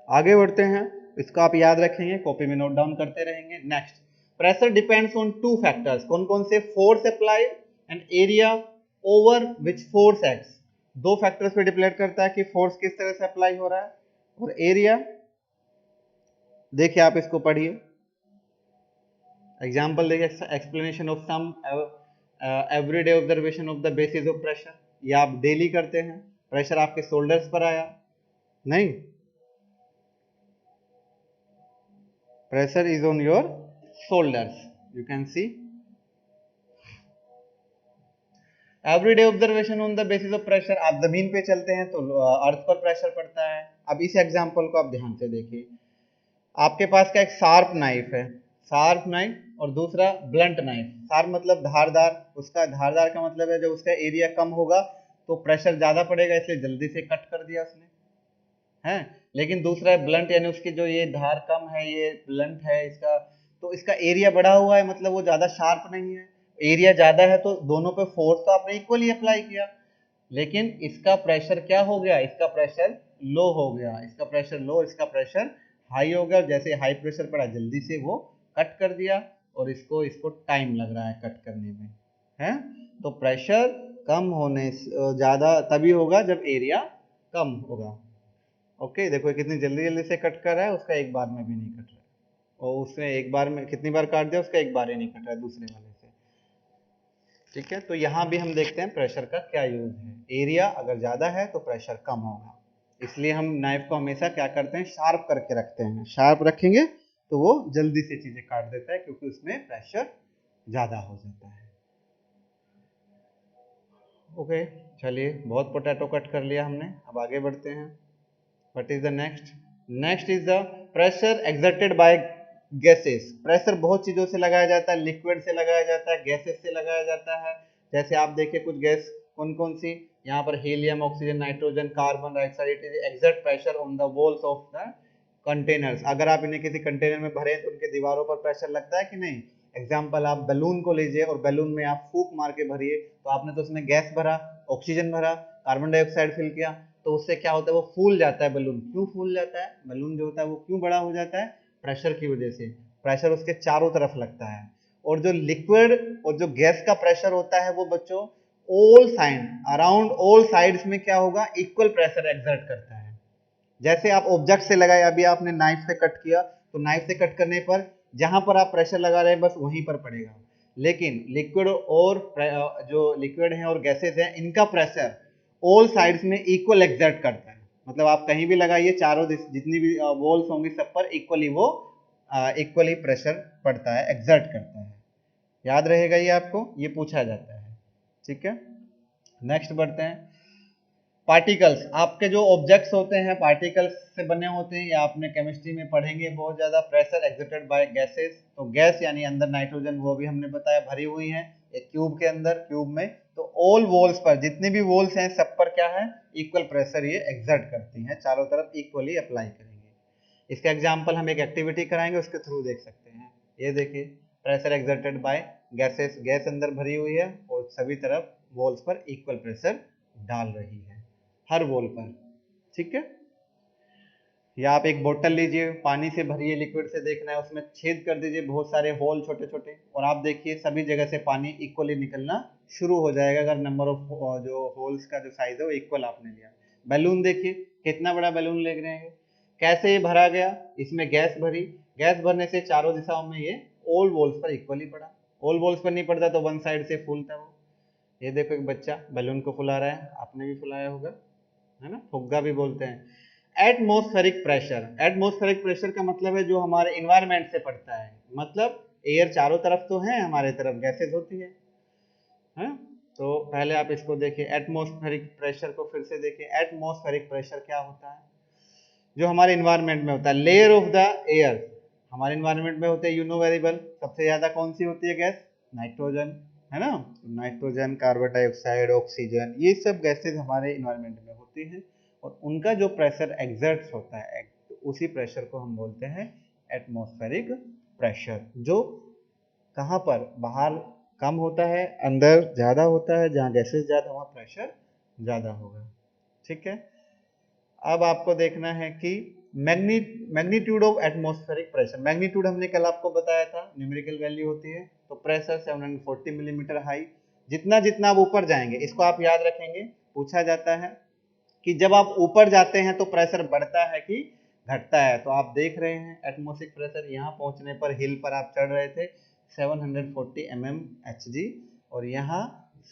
आगे बढ़ते हैं, इसको आप याद रखेंगे, कॉपी में नोट डाउन करते रहेंगे। Next, pressure depends on two factors, कौन कौन से? Force applied and area over which force acts, दो फैक्टर्स पे डिपेंड करता है कि फोर्स किस तरह से अप्लाई हो रहा है, और एरिया। देखिए आप इसको पढ़िए, एग्जाम्पल देखिए, explanation of some everyday observation of the basis of pressure, ये आप डेली करते हैं। प्रेशर आपके शोल्डर्स पर आया, नहीं, pressure is on your shoulders, you can see everyday observation on the basis of pressure. आप जमीन पे चलते हैं तो अर्थ पर प्रेशर पड़ता है। अब इस एग्जांपल को आप ध्यान से देखिए, आपके पास का एक शार्प नाइफ है, शार्प नाइफ, और दूसरा ब्लंट नाइफ। शार्प मतलब धारदार, उसका धारदार का मतलब है जब उसका एरिया कम होगा तो प्रेशर ज्यादा पड़ेगा, इसलिए जल्दी से कट कर दिया उसने, है। लेकिन दूसरा है ब्लंट, यानी उसकी जो ये धार कम है, ये ब्लंट है इसका, तो इसका एरिया बढ़ा हुआ है, मतलब वो ज्यादा शार्प नहीं है, एरिया ज्यादा है तो दोनों पे फोर्स तो आपने इक्वली अप्लाई किया, लेकिन इसका प्रेशर क्या हो गया, इसका प्रेशर लो हो गया, इसका प्रेशर लो, इसका प्रेशर हाई हो गया। जैसे हाई प्रेशर पड़ा जल्दी से वो कट कर दिया, और इसको इसको टाइम लग रहा है कट करने में, है। तो प्रेशर कम होने ज्यादा तभी होगा जब एरिया कम होगा। ओके, देखो कितनी जल्दी जल्दी से कट कर रहा है, उसका एक बार में भी नहीं कट रहा है, और उसने एक बार में कितनी बार काट दिया, उसका एक बार ही नहीं कट रहा है दूसरे वाले से। ठीक है, तो यहाँ भी हम देखते हैं प्रेशर का क्या यूज है। एरिया अगर ज्यादा है तो प्रेशर कम होगा, इसलिए हम नाइफ को हमेशा क्या करते हैं, शार्प करके रखते हैं। शार्प रखेंगे तो वो जल्दी से चीजें काट देता है, क्योंकि उसमें प्रेशर ज्यादा हो जाता है। ओके, चलिए बहुत पोटैटो कट कर लिया हमने, अब आगे बढ़ते हैं। What is the next? Next is the pressure exerted by gases. Pressure बहुत चीजों से लगाया जाता है, लिक्विड से लगाया जाता है, गैसेस से लगाया जाता है। जैसे आप देखिए कुछ गैस कौन कौन सी, यहाँ पर helium, oxygen, nitrogen, carbon dioxide. It is exert pressure on the walls of the containers. अगर आप इन्हें किसी कंटेनर में भरें तो उनके दीवारों पर प्रेशर लगता है कि नहीं। एग्जाम्पल, आप बैलून को लीजिए और बैलून में आप फूंक मार के भरिए, तो आपने तो उसमें गैस भरा, ऑक्सीजन भरा, कार्बन डाइऑक्साइड फिल किया, तो उससे क्या होता है, वो फूल जाता है बैलून। क्यों फूल जाता है बैलून जो होता है, वो क्यों बड़ा हो जाता है? प्रेशर की वजह से। प्रेशर उसके चारों तरफ लगता है। और जो लिक्विड और जो गैस का प्रेशर होता है वो बच्चों all side, around all sides में क्या होगा, इक्वल प्रेशर एक्सर्ट करता है। जैसे आप ऑब्जेक्ट से लगाए, अभी आपने नाइफ से कट किया, तो नाइफ से कट करने पर जहां पर आप प्रेशर लगा रहे हैं बस वहीं पर पड़ेगा। लेकिन लिक्विड और जो लिक्विड है और गैसेस हैं, इनका प्रेशर ऑल साइड्स में इक्वल एक्सर्ट करता है। मतलब आप कहीं भी लगाइए, चारों जितनी भी वॉल्स होंगी सब पर इक्वली वो इक्वली प्रेशर पड़ता है, एक्सर्ट करता है। याद रहेगा ये, आपको ये पूछा जाता है। ठीक है, नेक्स्ट बढ़ते हैं। पार्टिकल्स, आपके जो ऑब्जेक्ट्स होते हैं पार्टिकल्स से बने होते हैं, या आपने केमिस्ट्री में पढ़ेंगे बहुत ज्यादा। प्रेशर एक्सर्टेड बाय गैसेस, तो गैस यानी अंदर नाइट्रोजन, वो भी हमने बताया भरी हुई है एक क्यूब के अंदर, क्यूब में। तो ऑल वॉल्स पर, जितने भी वॉल्स हैं सब पर क्या है, इक्वल प्रेशर ये एक्सर्ट करती हैं, चारों तरफ इक्वली अप्लाई करेंगे। इसका एग्जाम्पल हम एक एक्टिविटी कराएंगे, उसके थ्रू देख सकते हैं। ये देखिए, pressure exerted by gases, gas अंदर भरी हुई है और सभी तरफ वॉल्स पर इक्वल प्रेशर डाल रही है, हर वॉल पर। ठीक है, या आप एक बोतल लीजिए, पानी से भरिए, लिक्विड से देखना है, उसमें छेद कर दीजिए बहुत सारे होल छोटे छोटे, और आप देखिए सभी जगह से पानी इक्वली निकलना शुरू हो जाएगा, अगर नंबर ऑफ जो होल्स का जो साइज है वो इक्वल आपने लिया। बैलून देखिए, कितना बड़ा बैलून ले रहे हैं, कैसे ये भरा गया, इसमें गैस भरी, गैस भरने से चारों दिशाओं में ये ऑल वॉल्स पर इक्वली पड़ा। ऑल वॉल्स पर नहीं पड़ता तो वन साइड से फूलता वो। ये देखो एक बच्चा बैलून को फुला रहा है, आपने भी फुलाया होगा, है ना, फुग्गा भी बोलते हैं। एटमॉस्फेरिक प्रेशर, एटमॉस्फेरिक प्रेशर का मतलब है जो हमारे इन्वायरमेंट से पड़ता है, मतलब एयर चारों तरफ तो है, हमारे तरफ गैसेज होती है। तो पहले आप इसको देखिए, एटमॉस्फेरिक प्रेशर को फिर से देखिए। एटमॉस्फेरिक प्रेशर क्या होता है, जो हमारे इन्वायरमेंट में होता है, लेयर ऑफ द एयर। हमारे इन्वायरमेंट में होते हैं, यू नो वेरी वेल, सबसे ज्यादा कौन सी होती है गैस, नाइट्रोजन, है ना। नाइट्रोजन, कार्बन डाइऑक्साइड, ऑक्सीजन, ये सब गैसेज हमारे इन्वायरमेंट में होती हैं, और उनका जो प्रेशर एक्सर्ट्स होता है, तो उसी प्रेशर को हम बोलते हैं एटमॉस्फेरिक प्रेशर। जो कहाँ पर, बाहर कम होता है, अंदर ज्यादा होता है, जहाँ गैसेज ज्यादा वहाँ प्रेशर ज्यादा होगा। ठीक है, अब आपको देखना है कि magnitude of atmospheric pressure. Magnitude हमने कल आपको बताया था, न्यूमेरिकल वैल्यू होती है। तो प्रेशर 740 मिलीमीटर हाई। जितना जितना आप ऊपर जाएंगे, इसको आप याद रखेंगे, पूछा जाता है कि जब आप ऊपर जाते हैं तो प्रेशर बढ़ता है कि घटता है। तो आप देख रहे हैं एटमॉस्फेरिक प्रेशर, यहाँ पहुंचने पर, हिल पर आप चढ़ रहे थे 740 mm Hg, और यहाँ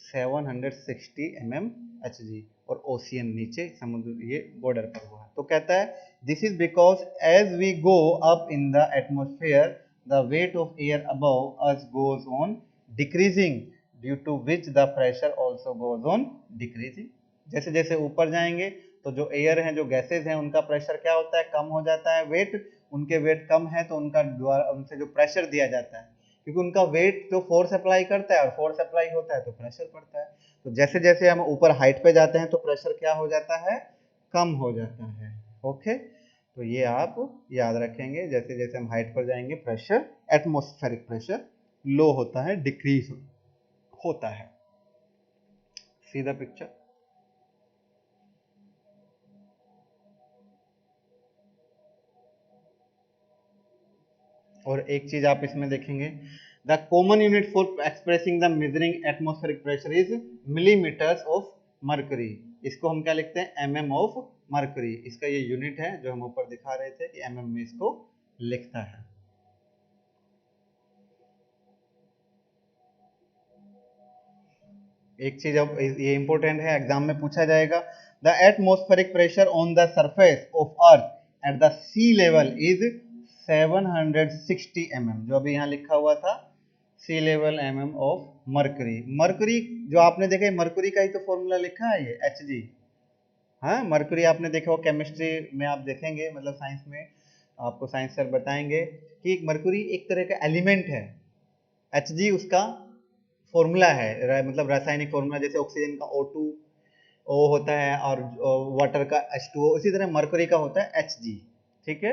760 mm Hg, और ओशियन नीचे, समुद्र ये बॉर्डर पर हुआ। तो कहता है this is because as we go up in the atmosphere the weight of air above us goes on decreasing, due to which the pressure also goes on decreasing. जैसे जैसे ऊपर जाएंगे तो जो एयर है, जो गैसेज हैं, उनका प्रेशर क्या होता है, कम हो जाता है। वेट, उनके वेट कम है तो उनका द्वारा उनसे जो प्रेशर दिया जाता है, क्योंकि उनका वेट जो फोर्स अप्लाई करता है, और फोर्स अप्लाई होता है तो प्रेशर पड़ता है। तो जैसे जैसे हम ऊपर हाइट पे जाते हैं तो प्रेशर क्या हो जाता है, कम हो जाता है। ओके, तो ये आप याद रखेंगे, जैसे जैसे हम हाइट पर जाएंगे प्रेशर, एटमॉस्फेरिक प्रेशर लो होता है, डिक्रीज होता है। होता है। See the picture. और एक चीज आप इसमें देखेंगे, the common unit for expressing the measuring atmospheric pressure is millimetres of mercury. इसको हम क्या लिखते हैं, mm ऑफ मर्करी। इसका ये यूनिट है जो हम ऊपर दिखा रहे थे कि mm में इसको लिखता है। एक चीज अब ये इंपॉर्टेंट है, एग्जाम में पूछा जाएगा, the atmospheric pressure on the surface of earth at the sea level is 760 mm। जो अभी यहाँ लिखा हुआ था sea level mm of mercury. Mercury जो आपने देखा, मर्करी का ही तो फॉर्मूला लिखा है ये Hg। हाँ, मर्करी आपने देखा हो, केमिस्ट्री में आप देखेंगे, मतलब साइंस में आपको साइंस सर बताएंगे कि मर्करी एक तरह का एलिमेंट है। Hg उसका फॉर्मूला है, मतलब रासायनिक फॉर्मूला। जैसे ऑक्सीजन का O2 O होता है और वाटर का H2O, इसी तरह मरकरी का होता है Hg। ठीक है,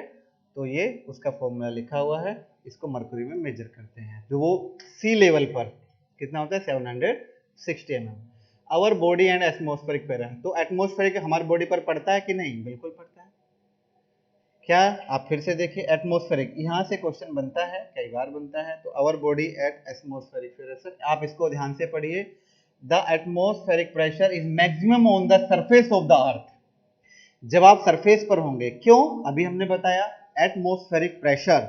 तो ये उसका फॉर्मूला लिखा हुआ है, इसको मरकरी में मेजर करते हैं, जो वो सी लेवल पर कितना होता है 760 mm। Our body and atmospheric pressure, तो एटमॉस्फेरिक हमारी बॉडी पर पड़ता है कि नहीं, बिल्कुल पड़ता है। क्या आप फिर से देखिए, एटमॉस्फेरिक यहाँ से क्वेश्चन बनता है, कई बार बनता है। तो our body at atmospheric pressure, आप इसको ध्यान से पढ़िए, the atmospheric pressure is maximum on the surface of the earth. जब आप सरफेस पर होंगे, क्यों, अभी हमने बताया, एटमॉस्फेरिक प्रेशर,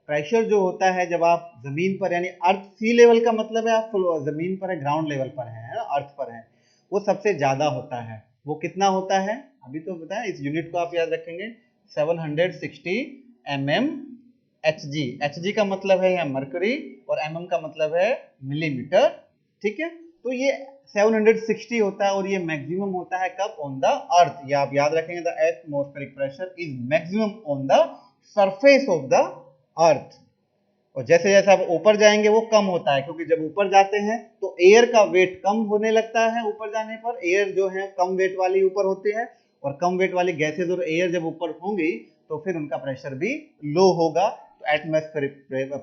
प्रेशर जो होता है जब आप जमीन पर, यानी अर्थ सी लेवल का मतलब है आप जमीन पर है, ग्राउंड लेवल पर है ना, अर्थ पर है, वो सबसे ज्यादा होता है। वो कितना होता है, अभी तो बताया, इस यूनिट को आप याद रखेंगे, 760 mm Hg। Hg का मतलब है यहाँ मरकरी और mm का मतलब है मिलीमीटर। ठीक है, तो ये 760 होता है और ये मैक्सिमम होता है कब, ऑन द अर्थ। ये आप याद रखेंगे, the atmospheric pressure is maximum on the surface of the अर्थ। और जैसे जैसे आप ऊपर जाएंगे वो कम होता है, क्योंकि जब ऊपर जाते हैं तो एयर का वेट कम होने लगता है। ऊपर जाने पर एयर जो है कम वेट वाली ऊपर होती है, और कम वेट वाली गैसेज और एयर जब ऊपर होंगी तो फिर उनका प्रेशर भी लो होगा। तो एटमॉस्फेरिक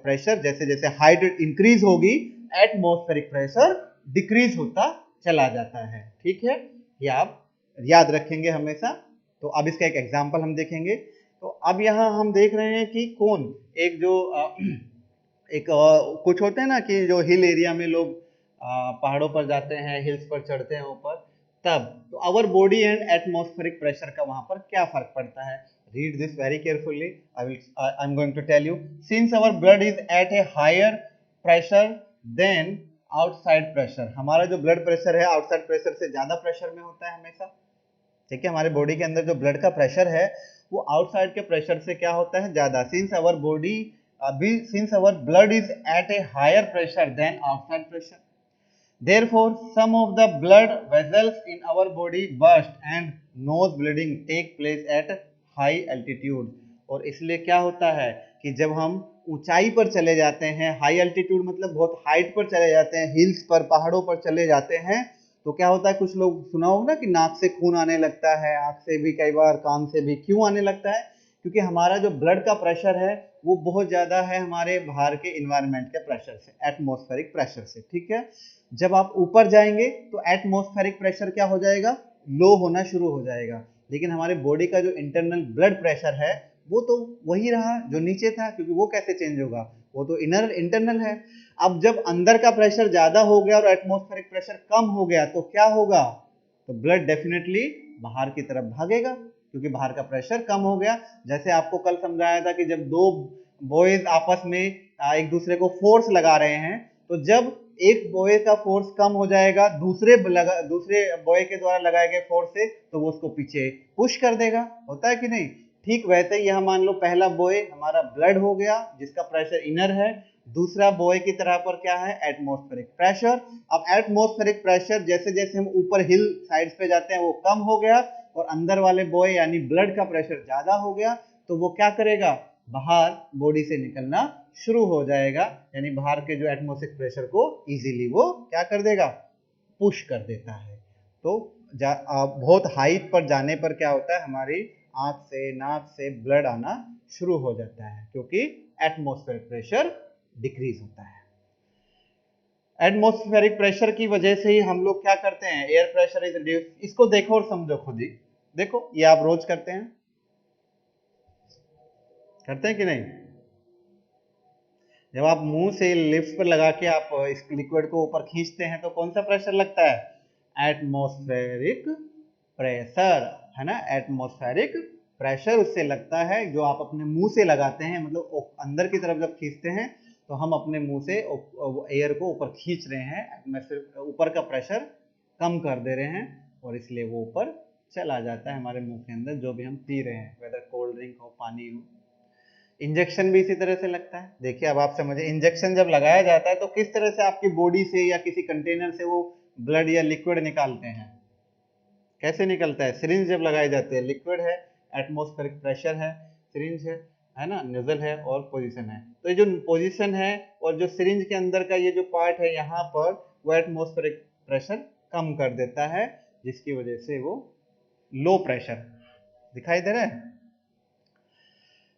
प्रेशर जैसे जैसे हाइट इंक्रीज होगी, एटमॉस्फेरिक प्रेशर डिक्रीज होता चला जाता है। ठीक है, ये आप याद रखेंगे हमेशा। तो अब इसका एक एग्जाम्पल हम देखेंगे। तो अब यहाँ हम देख रहे हैं कि कौन एक जो एक कुछ होते हैं ना कि जो हिल एरिया में लोग पहाड़ों पर जाते हैं, हिल्स पर चढ़ते हैं ऊपर, तब तो our body and atmospheric pressure का वहां पर क्या फर्क पड़ता है। Read this very carefully, I am going to tell you. Since our blood is at a higher pressure than outside pressure, हमारा जो ब्लड प्रेशर है आउटसाइड प्रेशर से ज्यादा प्रेशर में होता है हमेशा। ठीक है, हमारे बॉडी के अंदर जो ब्लड का प्रेशर है वो आउटसाइड के प्रेशर से क्या होता है, ज्यादा। Since our body since our blood is at a higher pressure than outside pressure, therefore some of the blood vessels in our body burst and nose bleeding take place at high altitude। और इसलिए क्या होता है कि जब हम ऊंचाई पर चले जाते हैं, हाई एल्टीट्यूड मतलब बहुत हाइट पर चले जाते हैं, हिल्स पर, पहाड़ों पर चले जाते हैं, तो क्या होता है, कुछ लोग सुना होगा ना कि नाक से खून आने लगता है, आंख से भी, कई बार कान से भी। क्यों आने लगता है, क्योंकि हमारा जो ब्लड का प्रेशर है वो बहुत ज्यादा है हमारे बाहर के इन्वायरमेंट के प्रेशर से, एटमॉस्फेरिक प्रेशर से। ठीक है, जब आप ऊपर जाएंगे तो एटमॉस्फेरिक प्रेशर क्या हो जाएगा, लो होना शुरू हो जाएगा। लेकिन हमारे बॉडी का जो इंटरनल ब्लड प्रेशर है वो तो वही रहा जो नीचे था, क्योंकि वो कैसे चेंज होगा, वो तो इंटरनल है। अब जब अंदर का प्रेशर ज्यादा हो गया और एटमॉस्फेरिक प्रेशर कम हो गया तो क्या होगा, तो ब्लड डेफिनेटली बाहर की तरफ भागेगा, क्योंकि बाहर का प्रेशर कम हो गया। जैसे आपको कल समझाया था कि जब दो बॉयज आपस में एक दूसरे को फोर्स लगा रहे हैं, तो जब एक बॉय का फोर्स कम हो जाएगा दूसरे बॉय के द्वारा लगाए गए फोर्स से, तो वो उसको पीछे पुश कर देगा। होता है कि नहीं। ठीक वैसे ही यह मान लो पहला बॉय हमारा ब्लड हो गया जिसका प्रेशर इनर है, दूसरा बॉय की तरह पर क्या है, एटमॉस्फेरिक प्रेशर। अब एटमॉस्फेरिक प्रेशर जैसे जैसे हम ऊपर हिल साइड्स पे जाते हैं वो कम हो गया, और अंदर वाले बॉय यानी ब्लड का प्रेशर ज्यादा हो गया, तो वो क्या करेगा, बाहर बॉडी से निकलना शुरू हो जाएगा, यानी बाहर के जो एटमॉस्फेरिक प्रेशर को इजीली वो क्या कर देगा, पुश कर देता है। तो बहुत हाइट पर जाने पर क्या होता है, हमारी आंख से, नाक से ब्लड आना शुरू हो जाता है, क्योंकि एटमॉस्फेरिक प्रेशर डिक्रीज होता है। एटमॉस्फेरिक प्रेशर की वजह से ही हम लोग क्या करते हैं, एयर प्रेशर इज रिड्यूस। इसको देखो और समझो खुद ही। देखो ये आप रोज करते हैं कि नहीं? जब आप मुंह से लिप्स पर लगा के आप इस लिक्विड को ऊपर खींचते हैं तो कौन सा प्रेशर लगता है? एटमॉस्फेरिक प्रेशर, है ना। एटमॉस्फेरिक प्रेशर उससे लगता है जो आप अपने मुंह से लगाते हैं, मतलब अंदर की तरफ जब खींचते हैं तो हम अपने मुंह से एयर को ऊपर खींच रहे हैं, एटमॉस्फेयर ऊपर का प्रेशर कम कर दे रहे हैं और इसलिए वो ऊपर चला जाता है हमारे मुंह के अंदर, जो भी हम पी रहे हैं, वेदर कोल्ड ड्रिंक हो, पानी हो। इंजेक्शन भी इसी तरह से लगता है। देखिए अब आप समझिए, इंजेक्शन जब लगाया जाता है तो किस तरह से आपकी बॉडी से या किसी कंटेनर से वो ब्लड या लिक्विड निकालते हैं, कैसे निकलता है? सिरिंज जब लगाए जाते हैं, लिक्विड है, एटमॉस्फेरिक प्रेशर है, सिरिंज है ना, नजल है और पोजीशन है। तो ये जो पोजीशन है और जो सिरिंज के अंदर का ये जो पार्ट है यहाँ पर, वो एटमॉस्फेरिक प्रेशर कम कर देता है, जिसकी वजह से वो लो प्रेशर दिखाई दे रहा है।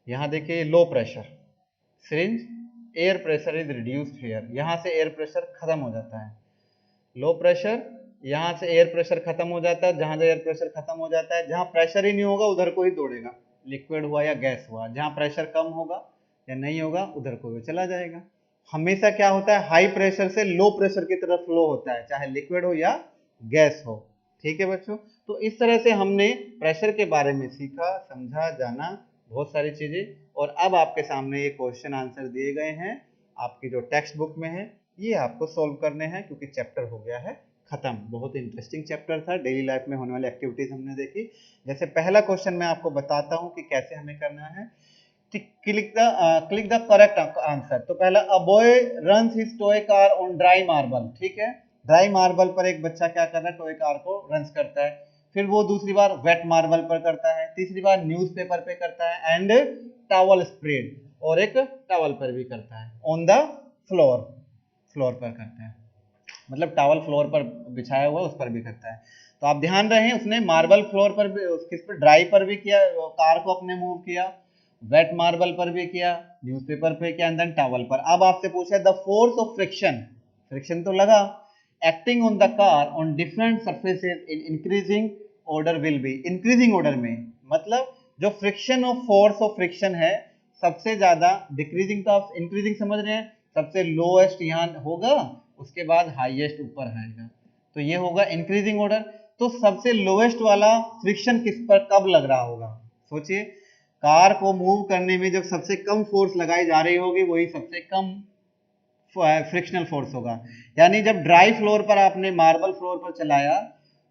यहाँ देखिए low pressure syringe, air pressure is reduced here, यहाँ से एयर प्रेशर खत्म हो जाता है। लो प्रेशर, यहाँ से एयर प्रेशर खत्म हो जाता है, जहाँ एयर प्रेशर खत्म हो जाता है, जहाँ प्रेशर ही नहीं होगा उधर को ही दौड़ेगा, लिक्विड हुआ या गैस हुआ। जहाँ प्रेशर कम होगा या नहीं होगा उधर को भी चला जाएगा। हमेशा क्या होता है, हाई प्रेशर से लो प्रेशर की तरफ फ्लो होता है, चाहे लिक्विड हो या गैस हो। ठीक है बच्चों, तो इस तरह से हमने प्रेशर के बारे में सीखा, समझा, जाना बहुत सारी चीजें। और अब आपके सामने ये क्वेश्चन आंसर दिए गए हैं आपकी जो टेक्स्ट बुक में है, ये आपको सॉल्व करने हैं क्योंकि चैप्टर हो गया है खत्म। बहुत इंटरेस्टिंग चैप्टर था, डेली लाइफ में होने वाली एक्टिविटीज हमने देखी। जैसे पहला क्वेश्चन मैं आपको बताता हूँ कि कैसे हमें करना है। Click the correct answer. तो पहला, a boy runs his toy car on dry marble. ठीक है, ड्राई मार्बल पर एक बच्चा क्या कर रहा है, टॉय कार को रन्स करता है। फिर वो दूसरी बार वेट मार्बल पर करता है, तीसरी बार न्यूज़पेपर पे करता है, एंड टॉवल स्प्रेड, और एक टॉवल पर भी करता है, ऑन द फ्लोर, फ्लोर पर करता है, मतलब टॉवल फ्लोर पर बिछाया हुआ उस पर भी करता है। तो आप ध्यान रहे, उसने मार्बल फ्लोर पर भी, किस पर, ड्राई पर भी किया, कार को अपने मूव किया, वेट मार्बल पर भी किया, न्यूज़पेपर पे किया, एंड देन टॉवल पर। अब आपसे पूछा the force of friction, friction तो लगा, acting on the car on different surfaces in increasing order will be, increasing order में, मतलब जो friction of force of friction है सबसे ज्यादा, डिक्रीजिंग तो आप इंक्रीजिंग समझ रहे हैं, सबसे लोएस्ट यहाँ होगा, उसके बाद हाईएस्ट ऊपर आएगा, तो ये होगा इंक्रीजिंग ऑर्डर। तो सबसे लोएस्ट वाला फ्रिक्शन किस पर कब लग रहा होगा? सोचिए, कार को मूव करने में जब सबसे कम फोर्स लगाई जा रही होगी वही सबसे कम फ्रिक्शनल फोर्स होगा। यानी जब ड्राई फ्लोर पर आपने मार्बल फ्लोर पर चलाया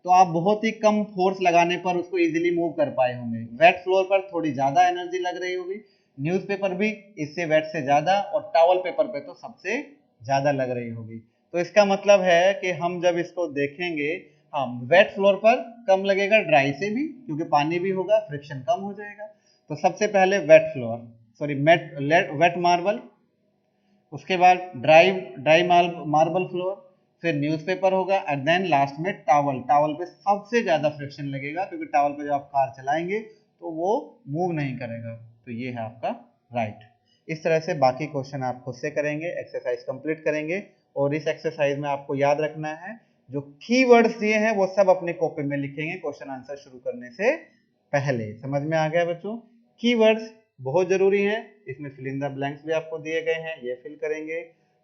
तो आप बहुत ही कम फोर्स लगाने पर उसको इजीली मूव कर पाए होंगे। वेट फ्लोर पर थोड़ी ज्यादा एनर्जी लग रही होगी, न्यूज़पेपर भी इससे वेट से ज्यादा, और टॉवल पेपर पे तो सबसे ज्यादा लग रही होगी। तो इसका मतलब है कि हम जब इसको देखेंगे, हाँ, वेट फ्लोर पर कम लगेगा, ड्राई से भी, क्योंकि पानी भी होगा, फ्रिक्शन कम हो जाएगा। तो सबसे पहले wet floor, sorry wet marble, उसके बाद ड्राई मार्बल फ्लोर, फिर न्यूज़पेपर होगा, एंड देन लास्ट में टॉवल। टॉवल पे सबसे ज्यादा फ्रिक्शन लगेगा क्योंकि टॉवल पे जब आप कार चलाएंगे तो वो मूव नहीं करेगा। तो ये है आपका राइट। इस तरह से बाकी क्वेश्चन आप खुद से करेंगे, एक्सरसाइज कंप्लीट करेंगे। और इस एक्सरसाइज में आपको याद रखना है, जो कीवर्ड्स दिए हैं वो सब अपने कॉपी में लिखेंगे क्वेश्चन आंसर शुरू करने से पहले। समझ में आ गया बच्चों? कीवर्ड्स बहुत जरूरी है, इसमें फिल इन द ब्लैंक्स भी आपको दिए गए हैं, ये फिल करेंगे,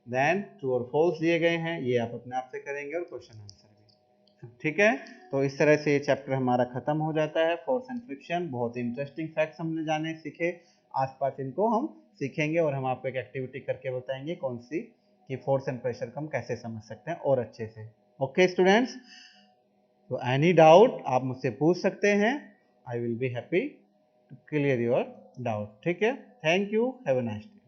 देन ट्रू और फॉल्स दिए गए हैं, ये आप अपने आप से करेंगे, और क्वेश्चन आंसर भी। ठीक है, तो इस तरह से ये चैप्टर हमारा खत्म हो जाता है, फोर्स एंड फ्रिक्शन। बहुत इंटरेस्टिंग फैक्ट्स हमने जाने सीखे, आसपास इनको हम सीखेंगे, और हम आपको एक एक्टिविटी करके बताएंगे कौन सी, कि फोर्स एंड प्रेशर को हम कैसे समझ सकते हैं और अच्छे से। ओके स्टूडेंट्स, तो एनी डाउट आप मुझसे पूछ सकते हैं, I will be happy to clear your doubt. ठीक है, thank you, have a nice day.